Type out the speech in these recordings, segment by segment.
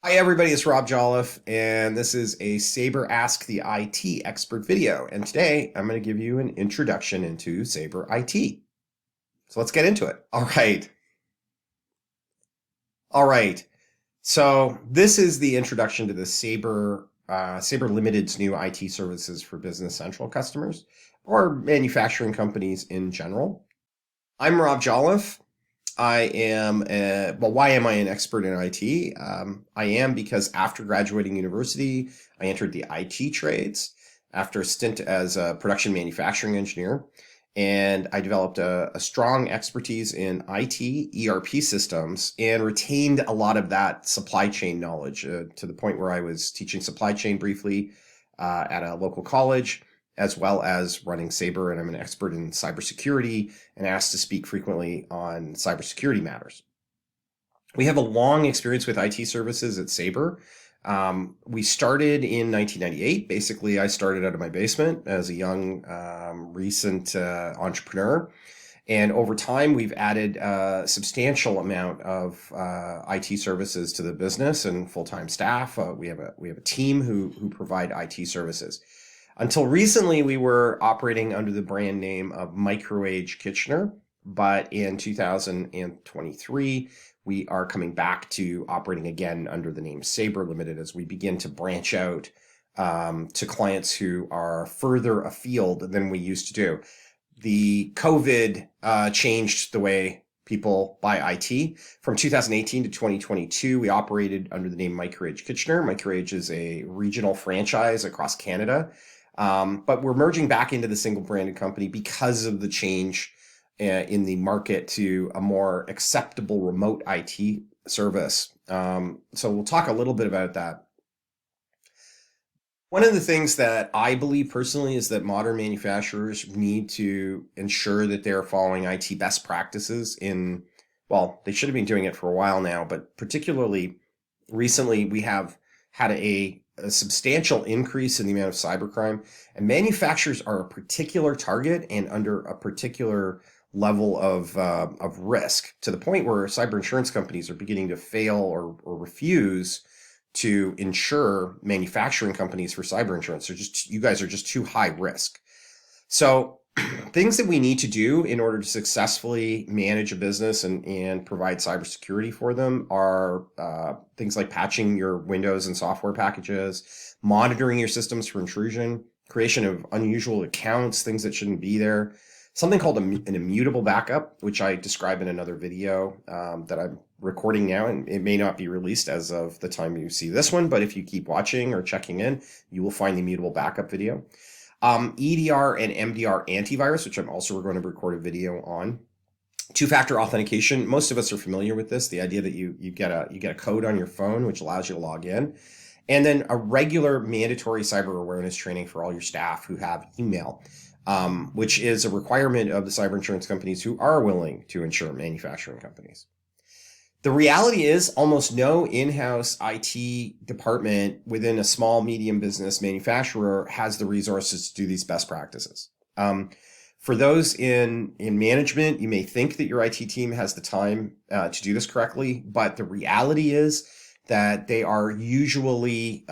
Hi everybody, it's Rob Jolliffe, and this is a Sabre Ask the IT Expert video. And today I'm going to give you an introduction into Sabre IT. So let's get into it. All right. So this is the introduction to the Sabre Limited's new IT services for Business Central customers or manufacturing companies in general. I'm Rob Jolliffe. Why am I an expert in IT? I am because after graduating university, I entered the IT trades after a stint as a production manufacturing engineer. And I developed a strong expertise in IT, ERP systems, and retained a lot of that supply chain knowledge to the point where I was teaching supply chain briefly at a local college, as well as running Sabre, and I'm an expert in cybersecurity and asked to speak frequently on cybersecurity matters. We have a long experience with IT services at Sabre. We started in 1998. Basically, I started out of my basement as a young, recent entrepreneur. And over time, we've added a substantial amount of IT services to the business and full-time staff. We have a team who provide IT services. Until recently, we were operating under the brand name of Microage Kitchener, but in 2023, we are coming back to operating again under the name Sabre Limited as we begin to branch out to clients who are further afield than we used to do. The COVID changed the way people buy IT. From 2018 to 2022, we operated under the name Microage Kitchener. Microage is a regional franchise across Canada. But we're merging back into the single branded company because of the change in the market to a more acceptable remote IT service. So we'll talk a little bit about that. One of the things that I believe personally is that modern manufacturers need to ensure that they're following IT best practices they should have been doing it for a while now, but particularly recently we have had a substantial increase in the amount of cybercrime, and manufacturers are a particular target and under a particular level of risk to the point where cyber insurance companies are beginning to fail or refuse to insure manufacturing companies for cyber insurance. You guys are just too high risk. So things that we need to do in order to successfully manage a business and provide cybersecurity for them are things like patching your Windows and software packages, monitoring your systems for intrusion, creation of unusual accounts, things that shouldn't be there, something called an immutable backup, which I describe in another video that I'm recording now, and it may not be released as of the time you see this one, but if you keep watching or checking in, you will find the immutable backup video. EDR and MDR antivirus, which I'm also going to record a video on. Two-factor authentication. Most of us are familiar with this. The idea that you get a code on your phone, which allows you to log in. And then a regular mandatory cyber awareness training for all your staff who have email, which is a requirement of the cyber insurance companies who are willing to insure manufacturing companies. The reality is almost no in-house IT department within a small, medium business manufacturer has the resources to do these best practices. For those in management, you may think that your IT team has the time to do this correctly, but the reality is that they are usually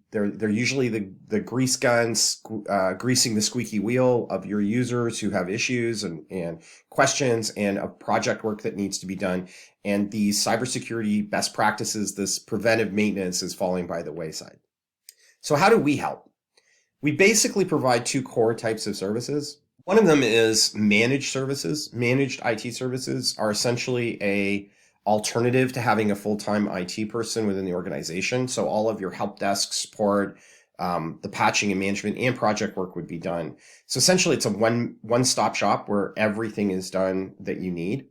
they're usually the grease guns greasing the squeaky wheel of your users who have issues and questions and a project work that needs to be done. And these cybersecurity best practices, this preventive maintenance is falling by the wayside. So how do we help? We basically provide two core types of services. One of them is managed services. Managed IT services are essentially a alternative to having a full-time IT person within the organization. So all of your help desk support, the patching and management and project work would be done. So essentially it's a one-stop shop where everything is done that you need.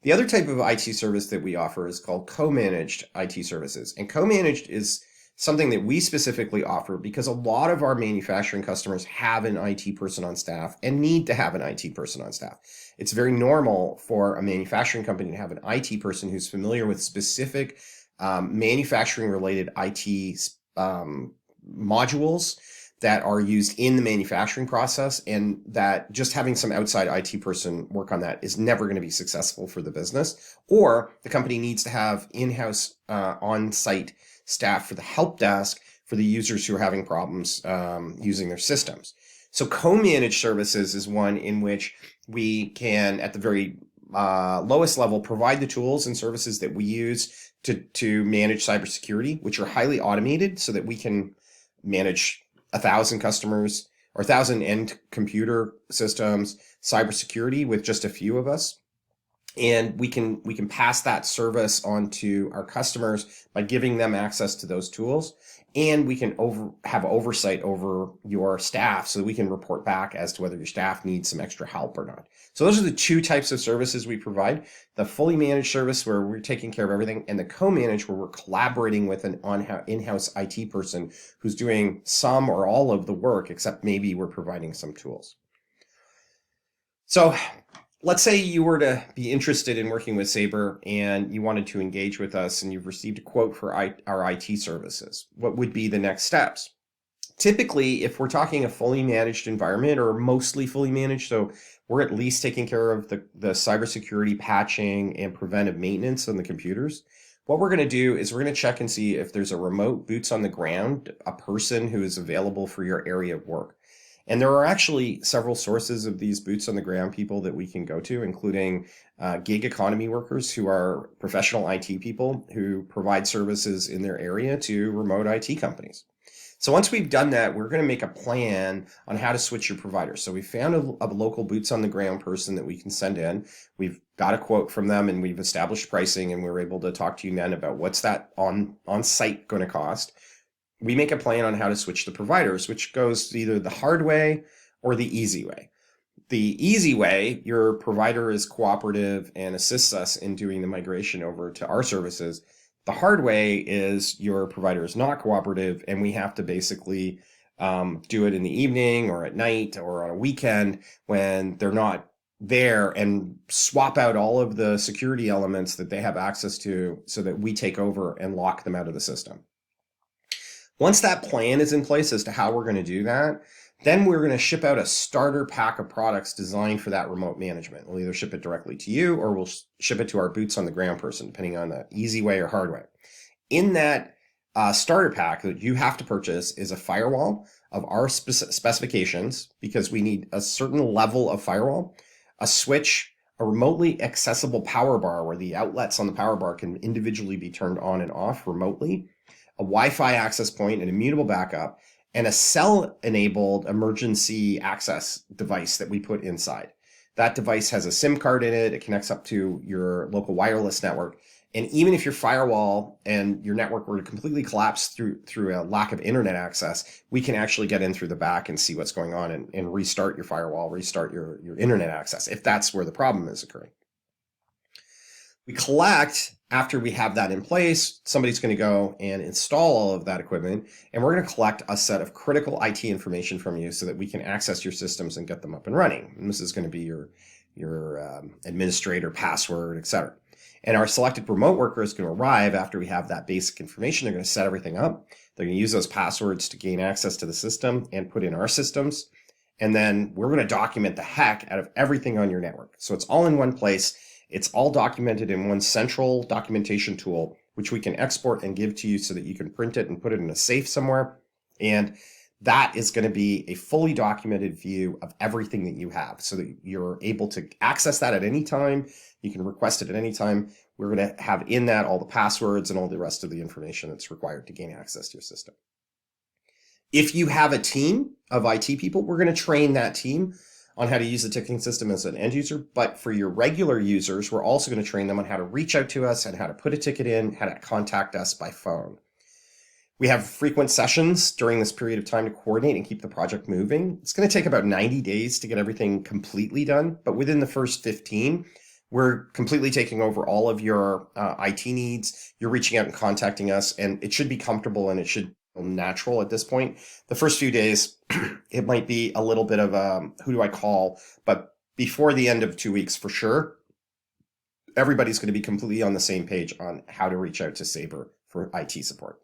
The other type of IT service that we offer is called co-managed IT services. And co-managed is something that we specifically offer because a lot of our manufacturing customers have an IT person on staff and need to have an IT person on staff. It's very normal for a manufacturing company to have an IT person who's familiar with specific manufacturing related IT modules that are used in the manufacturing process, and that just having some outside IT person work on that is never going to be successful for the business. Or the company needs to have in-house on-site staff for the help desk for the users who are having problems using their systems. So co-managed services is one in which we can, at the very lowest level, provide the tools and services that we use to manage cybersecurity, which are highly automated so that we can manage 1,000 customers or 1,000 end computer systems, cybersecurity with just a few of us. And we can pass that service on to our customers by giving them access to those tools. And we can have oversight over your staff so that we can report back as to whether your staff needs some extra help or not. So those are the two types of services we provide: the fully managed service where we're taking care of everything, and the co-managed where we're collaborating with an in-house IT person who's doing some or all of the work, except maybe we're providing some tools. So let's say you were to be interested in working with Sabre and you wanted to engage with us and you've received a quote for our IT services. What would be the next steps? Typically, if we're talking a fully managed environment or mostly fully managed, so we're at least taking care of the cybersecurity patching and preventive maintenance on the computers, what we're going to do is we're going to check and see if there's a remote boots on the ground, a person who is available for your area of work. And there are actually several sources of these boots on the ground people that we can go to, including gig economy workers who are professional IT people who provide services in their area to remote IT companies. So once we've done that, we're going to make a plan on how to switch your provider. So we found a local boots on the ground person that we can send in. We've got a quote from them and we've established pricing, and we're able to talk to you then about what's that on site going to cost. We make a plan on how to switch the providers, which goes either the hard way or the easy way. The easy way, your provider is cooperative and assists us in doing the migration over to our services. The hard way is your provider is not cooperative, and we have to basically do it in the evening or at night or on a weekend when they're not there, and swap out all of the security elements that they have access to so that we take over and lock them out of the system. Once that plan is in place as to how we're going to do that, then we're going to ship out a starter pack of products designed for that remote management. We'll either ship it directly to you or we'll ship it to our boots on the ground person, depending on the easy way or hard way. In that starter pack that you have to purchase is a firewall of our specifications, because we need a certain level of firewall, a switch, a remotely accessible power bar where the outlets on the power bar can individually be turned on and off remotely, a Wi-Fi access point, an immutable backup, and a cell-enabled emergency access device that we put inside. That device has a SIM card in it. It connects up to your local wireless network. And even if your firewall and your network were to completely collapse through a lack of internet access, we can actually get in through the back and see what's going on and restart your firewall, restart your internet access, if that's where the problem is occurring. We collect, after we have that in place, somebody's going to go and install all of that equipment, and we're going to collect a set of critical IT information from you so that we can access your systems and get them up and running. And this is going to be your administrator, password, etc. And our selected remote worker is going to arrive after we have that basic information. They're going to set everything up. They're going to use those passwords to gain access to the system and put in our systems. And then we're going to document the heck out of everything on your network. So it's all in one place. It's all documented in one central documentation tool, which we can export and give to you so that you can print it and put it in a safe somewhere. And that is going to be a fully documented view of everything that you have so that you're able to access that at any time. You can request it at any time. We're going to have in that all the passwords and all the rest of the information that's required to gain access to your system. If you have a team of IT people, we're going to train that team on how to use the ticketing system as an end user. But for your regular users, we're also going to train them on how to reach out to us and how to put a ticket in, how to contact us by phone. We have frequent sessions during this period of time to coordinate and keep the project moving. It's going to take about 90 days to get everything completely done. But within the first 15, we're completely taking over all of your IT needs. You're reaching out and contacting us, and it should be comfortable and it should feel natural at this point. The first few days, it might be a little bit of who do I call? But before the end of 2 weeks, for sure, everybody's going to be completely on the same page on how to reach out to Sabre for IT support.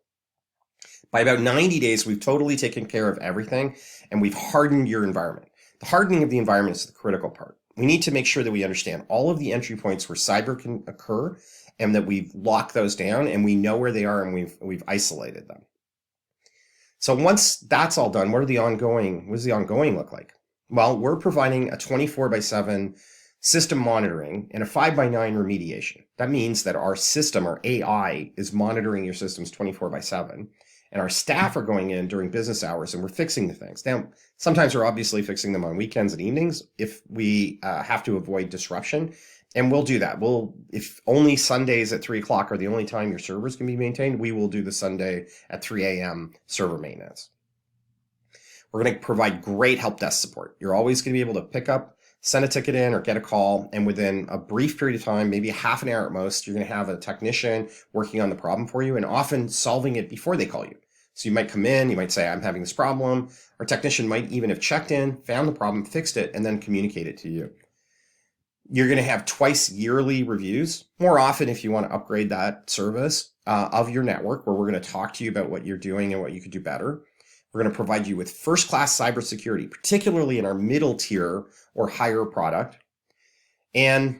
By about 90 days, we've totally taken care of everything and we've hardened your environment. The hardening of the environment is the critical part. We need to make sure that we understand all of the entry points where cyber can occur and that we've locked those down and we know where they are and we've isolated them. So once that's all done, what does the ongoing look like? Well, we're providing a 24/7 system monitoring and a 5/9 remediation. That means that our system, our AI, is monitoring your systems 24/7. And our staff are going in during business hours and we're fixing the things. Now, sometimes we're obviously fixing them on weekends and evenings if we have to avoid disruption. And we'll do that. If only Sundays at 3 o'clock are the only time your servers can be maintained, we will do the Sunday at 3 a.m. server maintenance. We're going to provide great help desk support. You're always going to be able to pick up, send a ticket in, or get a call. And within a brief period of time, maybe half an hour at most, you're going to have a technician working on the problem for you and often solving it before they call you. So you might come in, you might say, I'm having this problem. Our technician might even have checked in, found the problem, fixed it, and then communicate it to you. You're going to have twice yearly reviews, more often if you want to upgrade that service of your network, where we're going to talk to you about what you're doing and what you could do better. We're going to provide you with first-class cybersecurity, particularly in our middle tier or higher product. And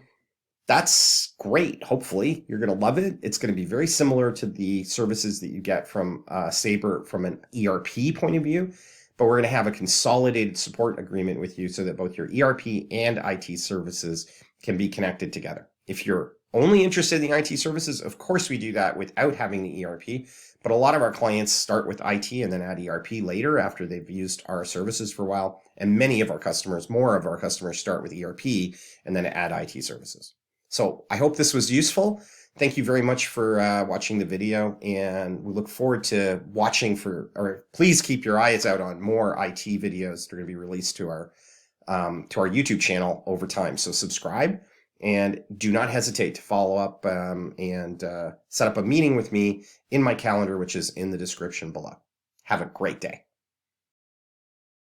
that's great. Hopefully, you're going to love it. It's going to be very similar to the services that you get from Sabre from an ERP point of view, but we're going to have a consolidated support agreement with you so that both your ERP and IT services can be connected together. If you're only interested in the IT services, of course we do that without having the ERP, but a lot of our clients start with IT and then add ERP later after they've used our services for a while. And many of our customers, more of our customers, start with ERP and then add IT services. So I hope this was useful. Thank you very much for watching the video, and we look forward to please keep your eyes out on more IT videos that are going to be released to our YouTube channel over time. So subscribe and do not hesitate to follow up and set up a meeting with me in my calendar, which is in the description below. Have a great day.